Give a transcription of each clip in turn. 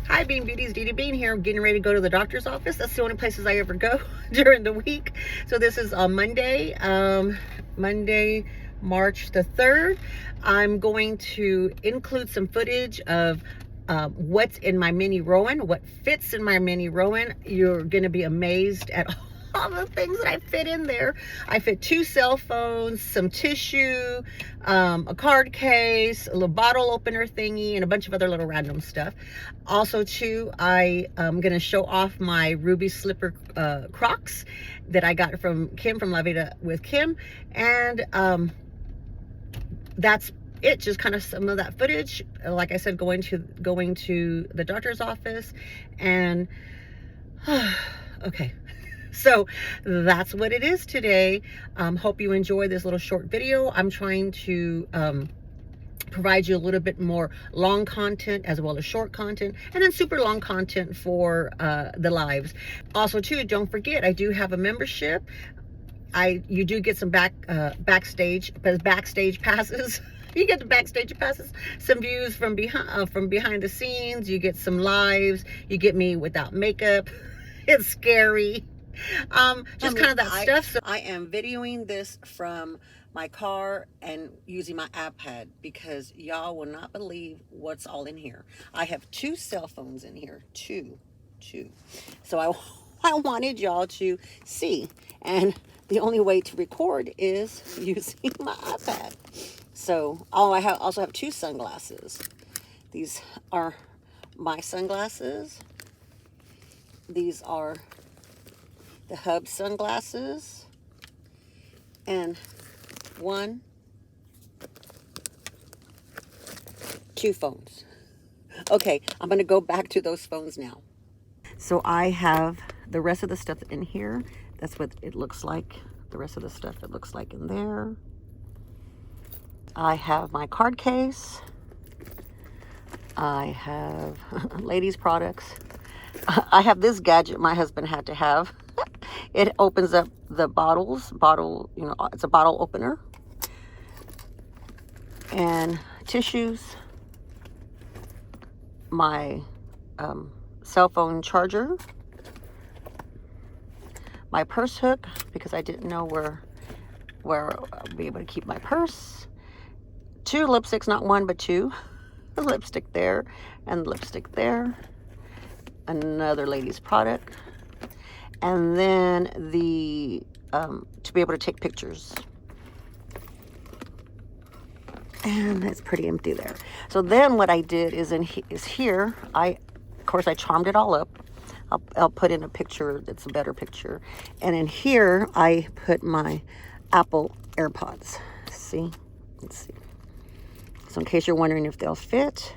Hi, Bean Beauties, Dee Dee Bean here. I'm getting ready to go to the doctor's office. That's the only places I ever go during the week. So this is on Monday, March the 3rd. I'm going to include some footage of what's in my mini Rowan, what fits in my mini Rowan. You're going to be amazed at all the things that I fit in there. I fit 2 cell phones, some tissue, a card case, a little bottle opener thingy, and a bunch of other little random stuff. Also, too, I am going to show off my ruby slipper Crocs that I got from Kim, from La Vida with Kim. And that's it, just kind of some of that footage. Like I said, going to the doctor's office, and okay. So that's what it is today. Hope you enjoy this little short video. I'm trying to provide you a little bit more long content as well as short content, and then super long content for the lives. Also, too, don't forget, I do have a membership. You do get some backstage passes. You get the backstage passes, some views from behind the scenes. You get some lives. You get me without makeup. It's scary. Just kind of that stuff. So I am videoing this from my car and using my iPad because y'all will not believe what's all in here. I have 2 cell phones in here, two. So I wanted y'all to see, and the only way to record is using my iPad. So I also have 2 sunglasses. These are my sunglasses. These are the Hub sunglasses, and 2 phones. Okay, I'm gonna go back to those phones now. So I have the rest of the stuff in here. That's what it looks like. The rest of the stuff it looks like in there. I have my card case. I have ladies products. I have this gadget my husband had to have. It opens up the bottle, you know, it's a bottle opener. And tissues. My cell phone charger. My purse hook, because I didn't know where I'll be able to keep my purse. 2 lipsticks, not 1, but 2. A lipstick there and lipstick there. Another ladies product. And then the to be able to take pictures. And it's pretty empty there. So then what I did is here, of course I charmed it all up. I'll put in a picture that's a better picture. And in here I put my Apple AirPods. See? Let's see. So in case you're wondering if they'll fit,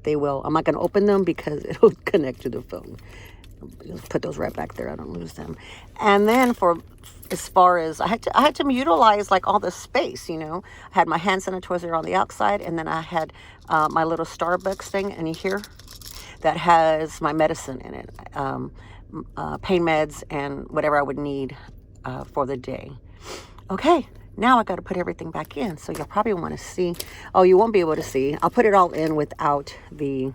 they will. I'm not going to open them because it'll connect to the phone. Just put those right back there. I don't lose them. And then as far as I had to utilize like all the space, you know. I had my hand sanitizer on the outside, and then I had my little Starbucks thing in here that has my medicine in it, pain meds and whatever I would need for the day. Okay, now I got to put everything back in. So you'll probably want to see. Oh, you won't be able to see. I'll put it all in without the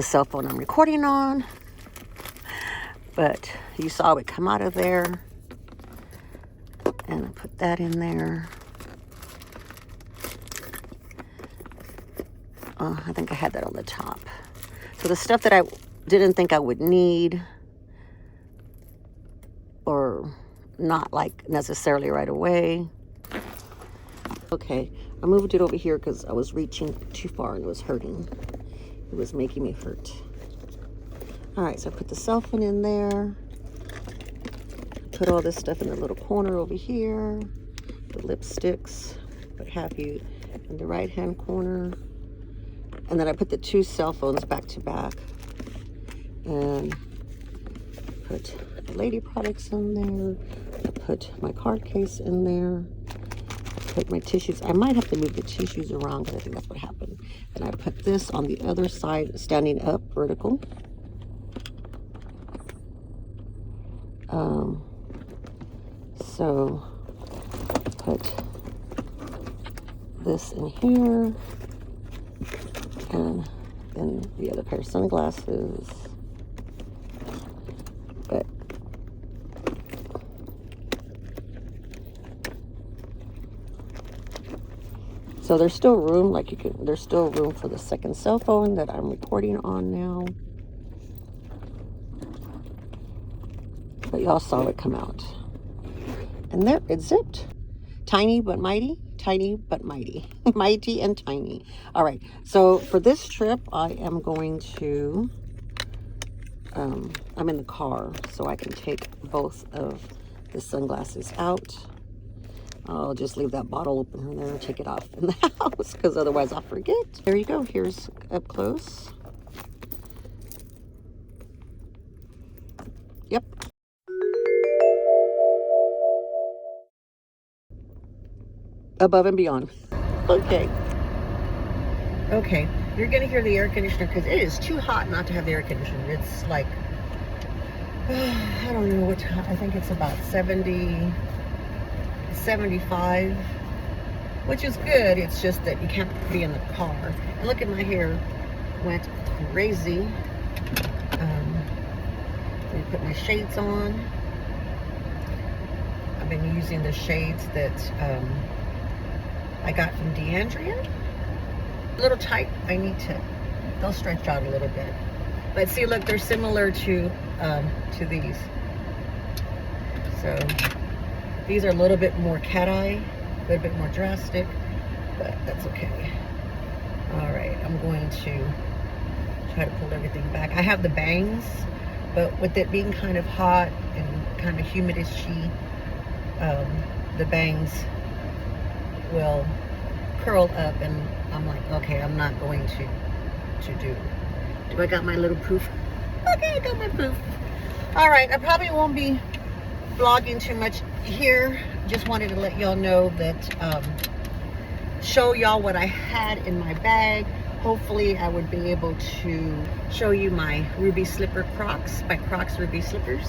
cell phone I'm recording on, but you saw it come out of there, and I put that in there. I think I had that on the top. So the stuff that I didn't think I would need, or not like necessarily right away. Okay, I moved it over here because I was reaching too far and it was hurting. It was making me hurt. All right, so I put the cell phone in there. Put all this stuff in the little corner over here. The lipsticks, what have you, in the right-hand corner. And then I put the 2 cell phones back to back. And put the lady products in there. I put my card case in there. Put my tissues. I might have to move the tissues around because I think that's what happened. And I put this on the other side, standing up, vertical. So put this in here. And then the other pair of sunglasses. But so there's still room, like there's still room for the second cell phone that I'm recording on now. But y'all saw it come out. And there, it's zipped. Tiny but mighty, tiny but mighty. Mighty and tiny. All right, so for this trip, I am going to, I'm in the car, so I can take both of the sunglasses out. I'll just leave that bottle open there and take it off in the house, because otherwise I'll forget. There you go, here's up close. Yep. Above and beyond. Okay. Okay, you're gonna hear the air conditioner because it is too hot not to have the air conditioner. It's like, I don't know what time, I think it's about 70, 75, which is good. It's just that you can't be in the car. And look at my hair, went crazy. Let me put my shades on. I've been using the shades that I got from DeAndrea. A little tight. I need to, they'll stretch out a little bit. But see, look, they're similar to these. So these are a little bit more cat eye, a little bit more drastic, but that's okay. All right, I'm going to try to pull everything back. I have the bangs, but with it being kind of hot and kind of humidity, the bangs will curl up, and I'm like, okay, I'm not going to do I got my little poof? Okay, I got my poof. All right, I probably won't be vlogging too much here. Just wanted to let y'all know that, show y'all what I had in my bag. Hopefully I would be able to show you my ruby slipper Crocs, my Crocs ruby slippers.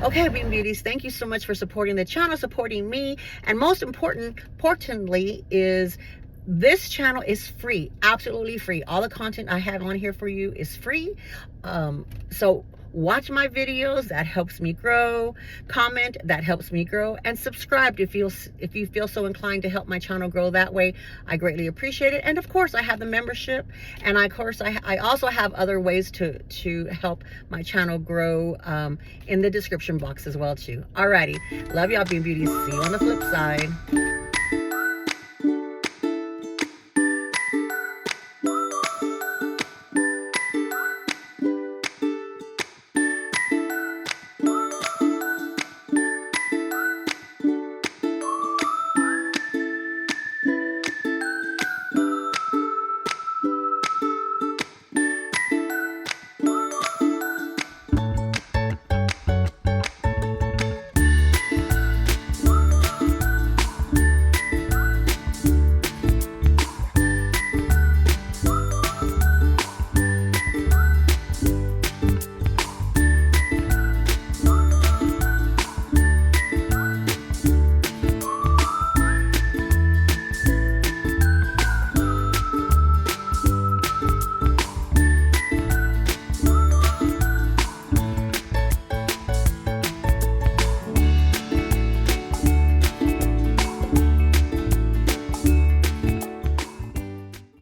Okay, Bean Beauties, thank you so much for supporting the channel, supporting me, and most importantly is this channel is free, absolutely free. All the content I have on here for you is free. So watch my videos, that helps me grow. Comment, that helps me grow. And subscribe if you feel so inclined to help my channel grow that way. I greatly appreciate it. And of course, I have the membership, and I also have other ways to help my channel grow in the description box as well too. Alrighty, love y'all, Bean Beauties. See you on the flip side.